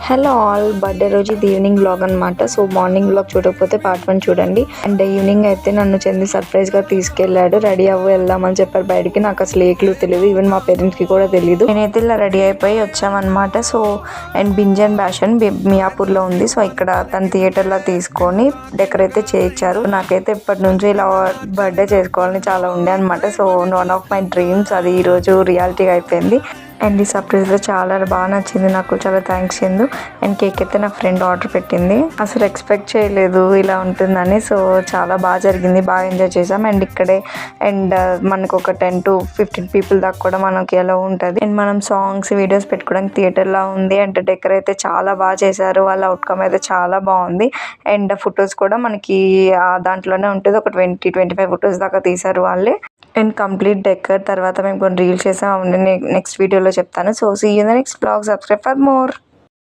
Hello all, birthday రోజు ఇది evening blog అనమాట. సో మార్నింగ్ బ్లాగ్ చూడకపోతే పార్ట్ 1 చూడండి. అండ్ ఈవినింగ్ అయితే నన్ను చంది సర్ప్రైజ్గా తీసుకెళ్ళాడు. రెడీ అవ్వ వెళ్దామని చెప్పారు బయటికి. నాకు అసలు ఏ క్లూ తెలియదు, ఈవెన్ మా పేరెంట్స్కి కూడా తెలియదు. నేనైతే ఇలా రెడీ అయిపోయి వచ్చామన్నమాట. సో అండ్ బింజ్ అండ్ బ్యాషన్ మియాపూర్లో ఉంది. సో ఇక్కడ తన థియేటర్లో తీసుకొని డెకరేట్ అయితే చేయించారు. నాకైతే ఇప్పటి నుంచి ఇలా బర్త్డే చేసుకోవాలని చాలా ఉండే అనమాట. So one of my dreams అది ఈరోజు రియాలిటీ అయిపోయింది. అండ్ ఈ సర్ప్రైజ్లో చాలా బాగా నచ్చింది నాకు. చాలా థ్యాంక్స్ చందు. అండ్ కేక్ అయితే నా ఫ్రెండ్ ఆర్డర్ పెట్టింది. అసలు ఎక్స్పెక్ట్ చేయలేదు ఇలా ఉంటుందని. సో చాలా బాగా జరిగింది, బాగా ఎంజాయ్ చేసాం. అండ్ ఇక్కడే అండ్ మనకు ఒక 10 to 15 పీపుల్ దాకా కూడా మనకి ఎలా ఉంటుంది. అండ్ మనం సాంగ్స్ వీడియోస్ పెట్టుకోవడానికి థియేటర్లా ఉంది. అండ్ డెకరేట్ అయితే చాలా బాగా చేశారు. వాళ్ళ అవుట్కమ్ అయితే చాలా బాగుంది. అండ్ ఫొటోస్ కూడా మనకి దాంట్లోనే ఉంటుంది. ఒక 20-25 ఫొటోస్ దాకా తీశారు వాళ్ళే. అండ్ కంప్లీట్ డెకర్ తర్వాత మేము కొన్ని రీల్స్ చేసాం. నెక్స్ట్ వీడియోలో చెప్తాను. So see you in the next blog. Subscribe for more.